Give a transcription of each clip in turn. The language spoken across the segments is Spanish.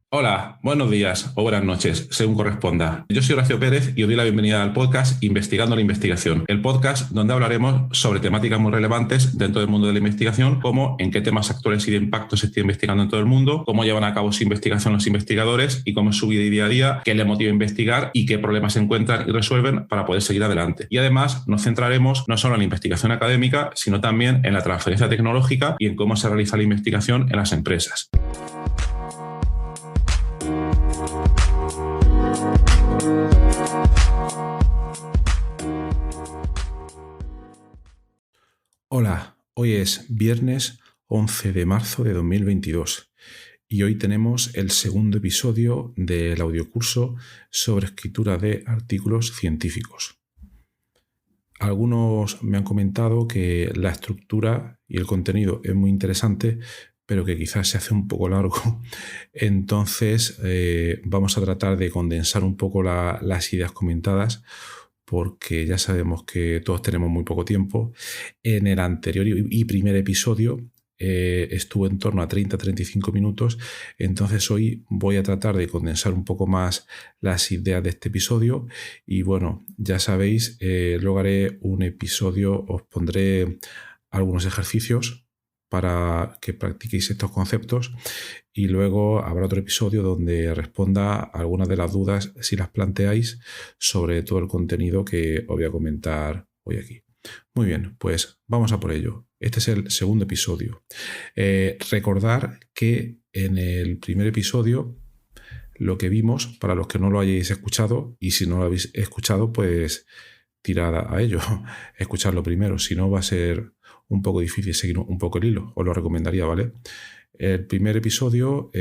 Hola, buenos días o buenas noches, según corresponda. Yo soy Horacio Pérez y os doy la bienvenida al podcast Investigando la Investigación, el podcast donde hablaremos sobre temáticas muy relevantes dentro del mundo de la investigación, como en qué temas actuales y de impacto se está investigando en todo el mundo, cómo llevan a cabo su investigación los investigadores y cómo es su vida y día a día, qué les motiva a investigar y qué problemas se encuentran y resuelven para poder seguir adelante. Y además nos centraremos no solo en la investigación académica, sino también en la transferencia tecnológica y en cómo se realiza la investigación en las empresas. Hola, hoy es viernes 11 de marzo de 2022 y hoy tenemos el segundo episodio del audiocurso sobre escritura de artículos científicos. Algunos me han comentado que la estructura y el contenido es muy interesante, pero que quizás se hace un poco largo. Entonces vamos a tratar de condensar un poco las ideas comentadas, porque ya sabemos que todos tenemos muy poco tiempo. En el anterior y primer episodio estuvo en torno a 30-35 minutos, entonces hoy voy a tratar de condensar un poco más las ideas de este episodio y bueno, ya sabéis, luego haré un episodio, os pondré algunos ejercicios para que practiquéis estos conceptos y luego habrá otro episodio donde responda algunas de las dudas, si las planteáis, sobre todo el contenido que os voy a comentar hoy aquí. Muy bien, pues vamos a por ello. Este es el segundo episodio. Recordar que en el primer episodio lo que vimos, para los que no lo hayáis escuchado, y si no lo habéis escuchado, pues tirad a ello, escuchadlo primero, si no va a ser un poco difícil seguir un poco el hilo, os lo recomendaría, ¿vale? El primer episodio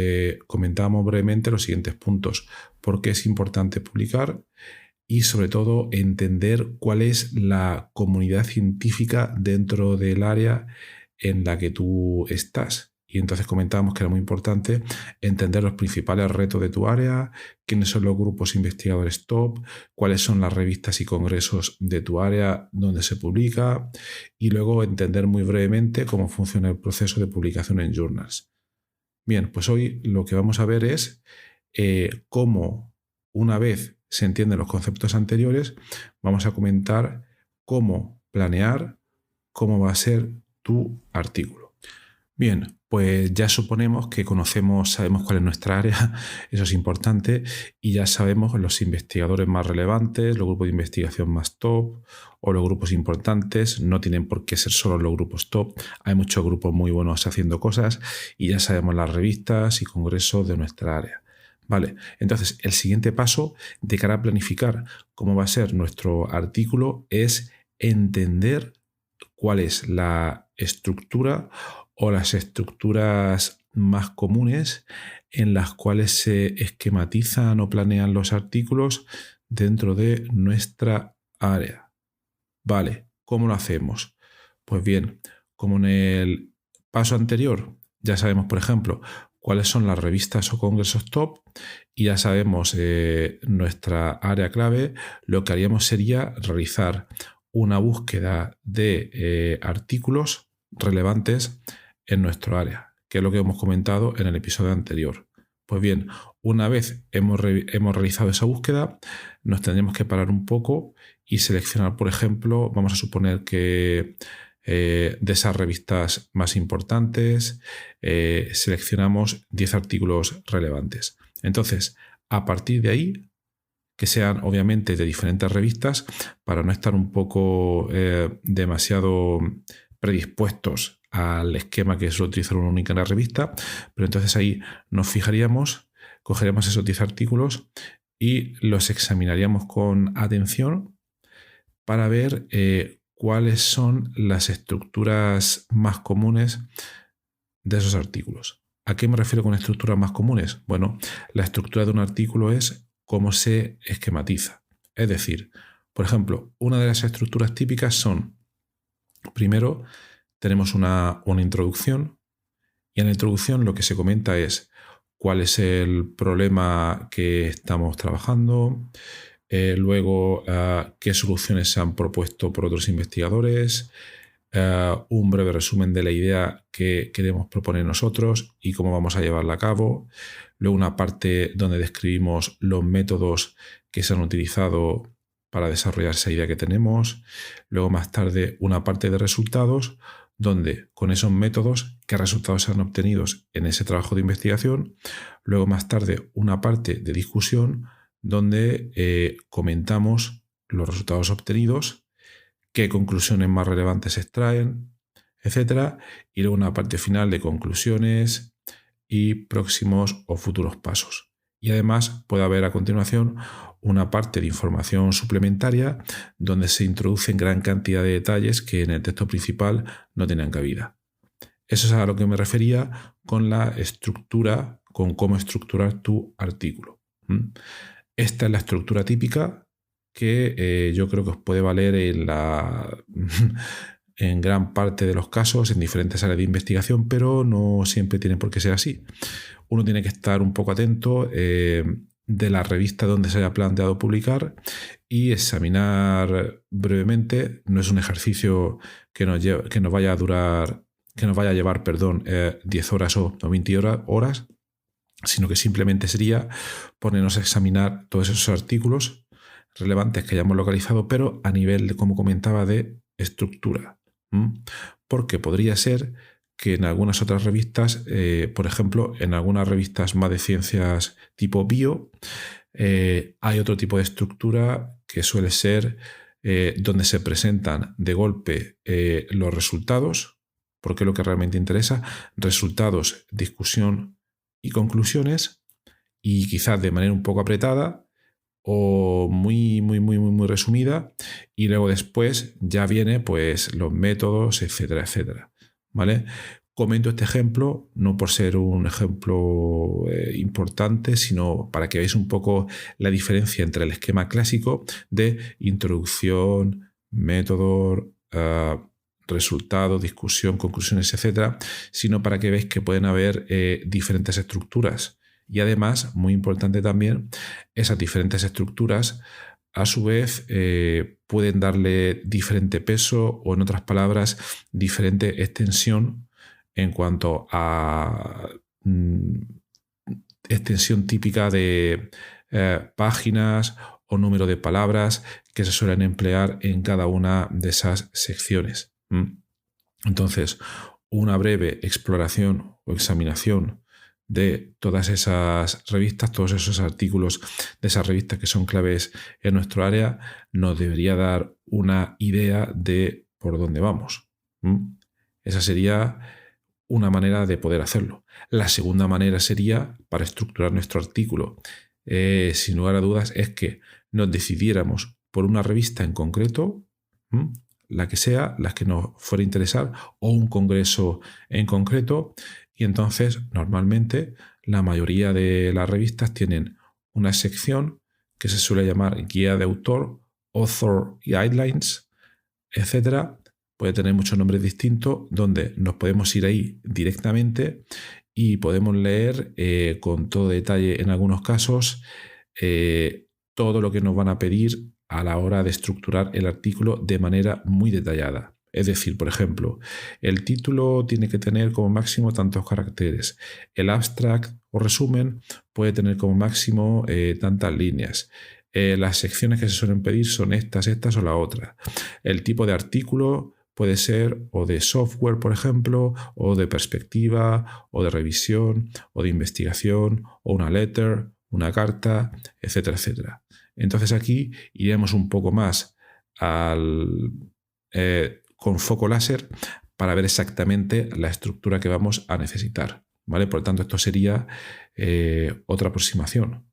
comentábamos brevemente los siguientes puntos: por qué es importante publicar y sobre todo entender cuál es la comunidad científica dentro del área en la que tú estás. Y entonces comentábamos que era muy importante entender los principales retos de tu área, quiénes son los grupos investigadores top, cuáles son las revistas y congresos de tu área donde se publica, y luego entender muy brevemente cómo funciona el proceso de publicación en journals. Bien, pues hoy lo que vamos a ver es cómo, una vez se entienden los conceptos anteriores, vamos a comentar cómo planear cómo va a ser tu artículo. Bien, pues ya suponemos que sabemos cuál es nuestra área, eso es importante, y ya sabemos los investigadores más relevantes, los grupos de investigación más top o los grupos importantes. No tienen por qué ser solo los grupos top, hay muchos grupos muy buenos haciendo cosas y ya sabemos las revistas y congresos de nuestra área. Vale, entonces el siguiente paso de cara a planificar cómo va a ser nuestro artículo es entender cuál es la estructura o las estructuras más comunes en las cuales se esquematizan o planean los artículos dentro de nuestra área. Vale, ¿cómo lo hacemos? Pues bien, como en el paso anterior ya sabemos, por ejemplo, cuáles son las revistas o congresos top y ya sabemos nuestra área clave, lo que haríamos sería realizar una búsqueda de artículos relevantes en nuestro área, que es lo que hemos comentado en el episodio anterior. Pues bien, una vez hemos realizado esa búsqueda, nos tendremos que parar un poco y seleccionar, por ejemplo, vamos a suponer que de esas revistas más importantes seleccionamos 10 artículos relevantes. Entonces, a partir de ahí, que sean obviamente de diferentes revistas, para no estar un poco demasiado predispuestos al esquema que es utilizar una única revista, pero entonces ahí nos fijaríamos, cogeríamos esos 10 artículos y los examinaríamos con atención para ver cuáles son las estructuras más comunes de esos artículos. ¿A qué me refiero con estructuras más comunes? Bueno, la estructura de un artículo es cómo se esquematiza. Es decir, por ejemplo, una de las estructuras típicas son, primero, tenemos una introducción, y en la introducción lo que se comenta es cuál es el problema que estamos trabajando, luego qué soluciones se han propuesto por otros investigadores, un breve resumen de la idea que queremos proponer nosotros y cómo vamos a llevarla a cabo. Luego una parte donde describimos los métodos que se han utilizado para desarrollar esa idea que tenemos. Luego más tarde una parte de resultados, donde con esos métodos, qué resultados se han obtenido en ese trabajo de investigación. Luego más tarde una parte de discusión, donde comentamos los resultados obtenidos, qué conclusiones más relevantes se extraen, etcétera. Y luego una parte final de conclusiones y próximos o futuros pasos. Y además puede haber a continuación una parte de información suplementaria donde se introducen gran cantidad de detalles que en el texto principal no tenían cabida. Eso es a lo que me refería con la estructura, con cómo estructurar tu artículo. Esta es la estructura típica que yo creo que os puede valer en gran parte de los casos, en diferentes áreas de investigación, pero no siempre tiene por qué ser así. Uno tiene que estar un poco atento de la revista donde se haya planteado publicar y examinar brevemente. No es un ejercicio que nos vaya a llevar 10 horas o 20 horas, sino que simplemente sería ponernos a examinar todos esos artículos relevantes que hayamos localizado, pero a nivel, como comentaba, de estructura. Porque podría ser que en algunas otras revistas, por ejemplo, en algunas revistas más de ciencias tipo bio, hay otro tipo de estructura que suele ser donde se presentan de golpe los resultados, porque es lo que realmente interesa, resultados, discusión y conclusiones, y quizás de manera un poco apretada o muy resumida, y luego después ya viene pues los métodos, etcétera, etcétera. ¿Vale? Comento este ejemplo no por ser un ejemplo importante, sino para que veáis un poco la diferencia entre el esquema clásico de introducción, método, resultado, discusión, conclusiones, etcétera, sino para que veáis que pueden haber diferentes estructuras. Y además, muy importante también, esas diferentes estructuras a su vez pueden darle diferente peso o, en otras palabras, diferente extensión en cuanto a extensión típica de páginas o número de palabras que se suelen emplear en cada una de esas secciones. Entonces, una breve exploración o examinación de todas esas revistas, todos esos artículos de esas revistas que son claves en nuestro área, nos debería dar una idea de por dónde vamos. Esa sería una manera de poder hacerlo. La segunda manera sería, para estructurar nuestro artículo, sin lugar a dudas, es que nos decidiéramos por una revista en concreto, la que sea, las que nos fuera a interesar, o un congreso en concreto. Y entonces, normalmente, la mayoría de las revistas tienen una sección que se suele llamar guía de autor, author guidelines, etcétera. Puede tener muchos nombres distintos, donde nos podemos ir ahí directamente y podemos leer con todo detalle, en algunos casos, todo lo que nos van a pedir a la hora de estructurar el artículo de manera muy detallada. Es decir, por ejemplo, el título tiene que tener como máximo tantos caracteres. El abstract o resumen puede tener como máximo tantas líneas. Las secciones que se suelen pedir son estas o la otra. El tipo de artículo puede ser o de software, por ejemplo, o de perspectiva, o de revisión, o de investigación, o una letter, una carta, etcétera, etcétera. Entonces aquí iremos un poco más con foco láser para ver exactamente la estructura que vamos a necesitar, ¿vale? Por lo tanto, esto sería otra aproximación.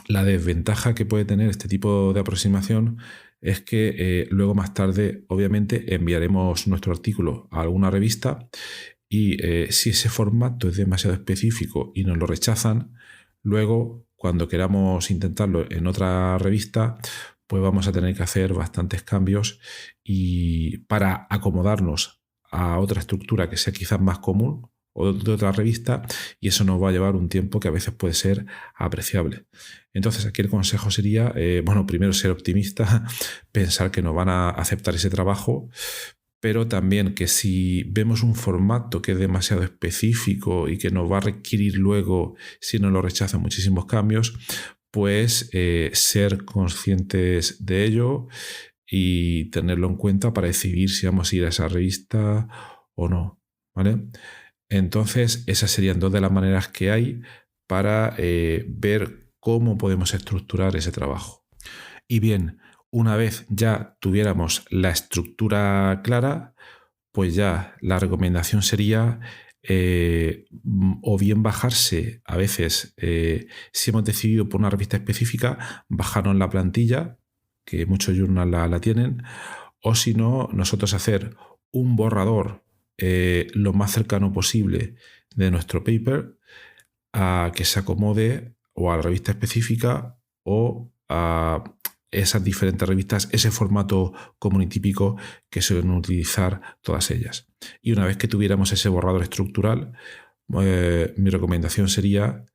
La desventaja que puede tener este tipo de aproximación es que luego más tarde, obviamente, enviaremos nuestro artículo a alguna revista y si ese formato es demasiado específico y nos lo rechazan, luego, cuando queramos intentarlo en otra revista, pues vamos a tener que hacer bastantes cambios y para acomodarnos a otra estructura que sea quizás más común o de otra revista, y eso nos va a llevar un tiempo que a veces puede ser apreciable. Entonces aquí el consejo sería, primero ser optimista, pensar que nos van a aceptar ese trabajo, pero también que si vemos un formato que es demasiado específico y que nos va a requerir luego, si no lo rechazan, muchísimos cambios, pues ser conscientes de ello y tenerlo en cuenta para decidir si vamos a ir a esa revista o no, ¿vale? Entonces, esas serían dos de las maneras que hay para ver cómo podemos estructurar ese trabajo. Y bien, una vez ya tuviéramos la estructura clara, pues ya la recomendación sería o bien bajarse, a veces, si hemos decidido por una revista específica, bajarnos la plantilla, que muchos journals la tienen, o si no, nosotros hacer un borrador lo más cercano posible de nuestro paper a que se acomode o a la revista específica o a esas diferentes revistas, ese formato común y típico que suelen utilizar todas ellas. Y una vez que tuviéramos ese borrador estructural, mi recomendación sería,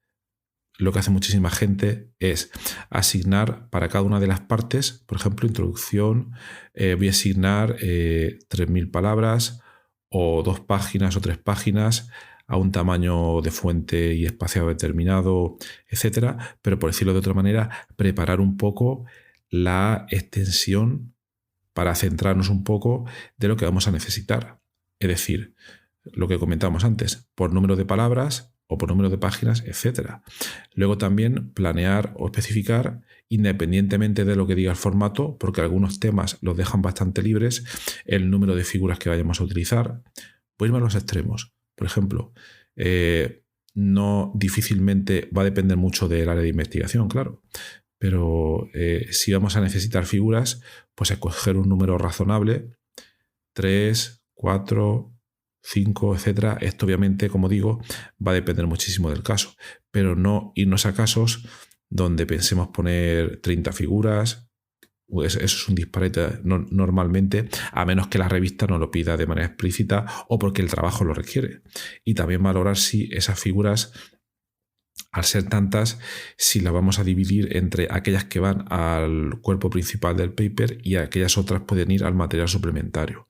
lo que hace muchísima gente, es asignar para cada una de las partes, por ejemplo, introducción, voy a asignar 3.000 palabras o 2 páginas o 3 páginas a un tamaño de fuente y espaciado determinado, etcétera, pero por decirlo de otra manera, preparar un poco la extensión para centrarnos un poco de lo que vamos a necesitar. Es decir, lo que comentamos antes, por número de palabras o por número de páginas, etcétera. Luego también planear o especificar, independientemente de lo que diga el formato, porque algunos temas los dejan bastante libres, el número de figuras que vayamos a utilizar. Voy a irme a los extremos. Por ejemplo, no difícilmente va a depender mucho del área de investigación, claro. Pero si vamos a necesitar figuras, pues escoger un número razonable, 3, 4, 5, etcétera. Esto obviamente, como digo, va a depender muchísimo del caso, pero no irnos a casos donde pensemos poner 30 figuras. Eso es un disparate normalmente, a menos que la revista nos lo pida de manera explícita o porque el trabajo lo requiere. Y también valorar si esas figuras, al ser tantas, si las vamos a dividir entre aquellas que van al cuerpo principal del paper y aquellas otras pueden ir al material suplementario.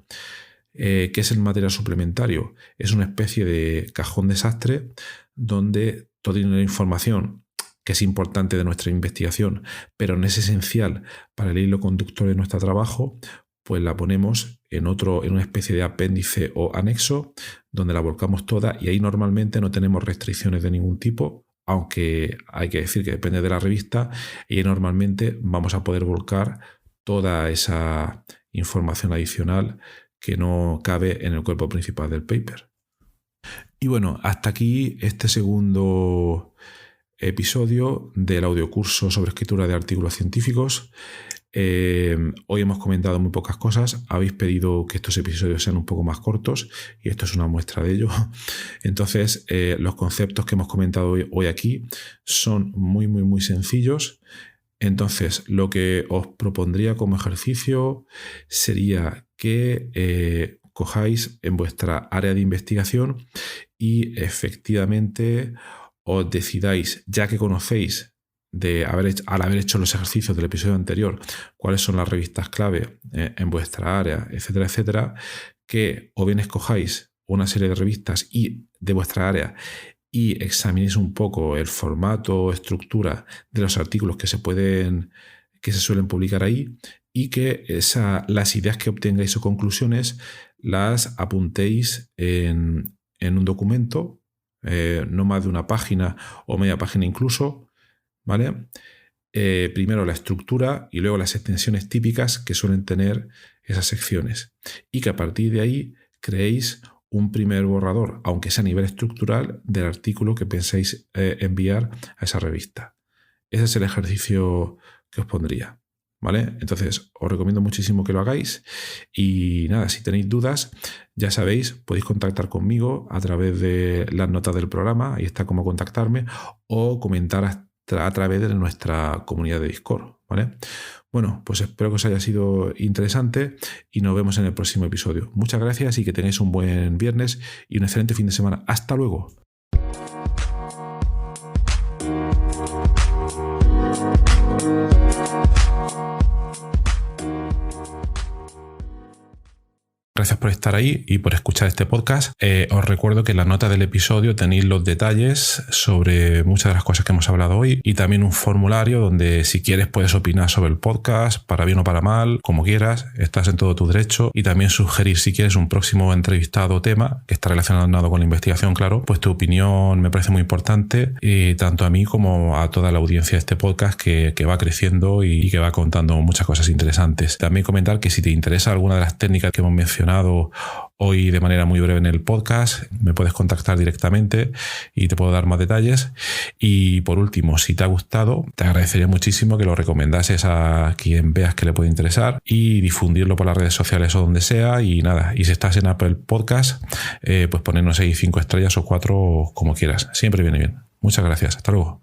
¿Qué es el material suplementario? Es una especie de cajón desastre donde toda la información que es importante de nuestra investigación, pero no es esencial para el hilo conductor de nuestro trabajo, pues la ponemos en una especie de apéndice o anexo donde la volcamos toda, y ahí normalmente no tenemos restricciones de ningún tipo, aunque hay que decir que depende de la revista, y normalmente vamos a poder volcar toda esa información adicional que no cabe en el cuerpo principal del paper. Y bueno, hasta aquí este segundo episodio del audiocurso sobre escritura de artículos científicos. Hoy hemos comentado muy pocas cosas. Habéis pedido que estos episodios sean un poco más cortos y esto es una muestra de ello. Entonces, los conceptos que hemos comentado hoy aquí son muy, muy, muy sencillos. Entonces, lo que os propondría como ejercicio sería que cojáis en vuestra área de investigación y efectivamente os decidáis, ya que conocéis al haber hecho los ejercicios del episodio anterior, cuáles son las revistas clave en vuestra área, etcétera, etcétera, que o bien escojáis una serie de revistas de vuestra área y examinéis un poco el formato o estructura de los artículos que se suelen publicar ahí, y que las ideas que obtengáis o conclusiones las apuntéis en un documento, no más de una página o media página incluso, ¿vale? Primero la estructura y luego las extensiones típicas que suelen tener esas secciones, y que a partir de ahí creéis un primer borrador, aunque sea a nivel estructural, del artículo que penséis enviar a esa revista. Ese es el ejercicio que os pondría, ¿vale? Entonces, os recomiendo muchísimo que lo hagáis. Y nada, si tenéis dudas, ya sabéis, podéis contactar conmigo a través de las notas del programa, ahí está cómo contactarme, o comentar a través de nuestra comunidad de Discord, ¿vale? Bueno, pues espero que os haya sido interesante y nos vemos en el próximo episodio. Muchas gracias y que tengáis un buen viernes y un excelente fin de semana. ¡Hasta luego! Gracias por estar ahí y por escuchar este podcast. Os recuerdo que en la nota del episodio tenéis los detalles sobre muchas de las cosas que hemos hablado hoy y también un formulario donde si quieres puedes opinar sobre el podcast, para bien o para mal, como quieras, estás en todo tu derecho, y también sugerir si quieres un próximo entrevistado o tema que está relacionado con la investigación, claro, pues tu opinión me parece muy importante, tanto a mí como a toda la audiencia de este podcast que va creciendo y que va contando muchas cosas interesantes. También comentar que si te interesa alguna de las técnicas que hemos mencionado hoy de manera muy breve en el podcast, me puedes contactar directamente y te puedo dar más detalles. Y por último, si te ha gustado, te agradecería muchísimo que lo recomendases a quien veas que le puede interesar y difundirlo por las redes sociales o donde sea. Y nada, y si estás en Apple Podcast, pues ponernos ahí 5 estrellas o 4 como quieras. Siempre viene bien. Muchas gracias. Hasta luego.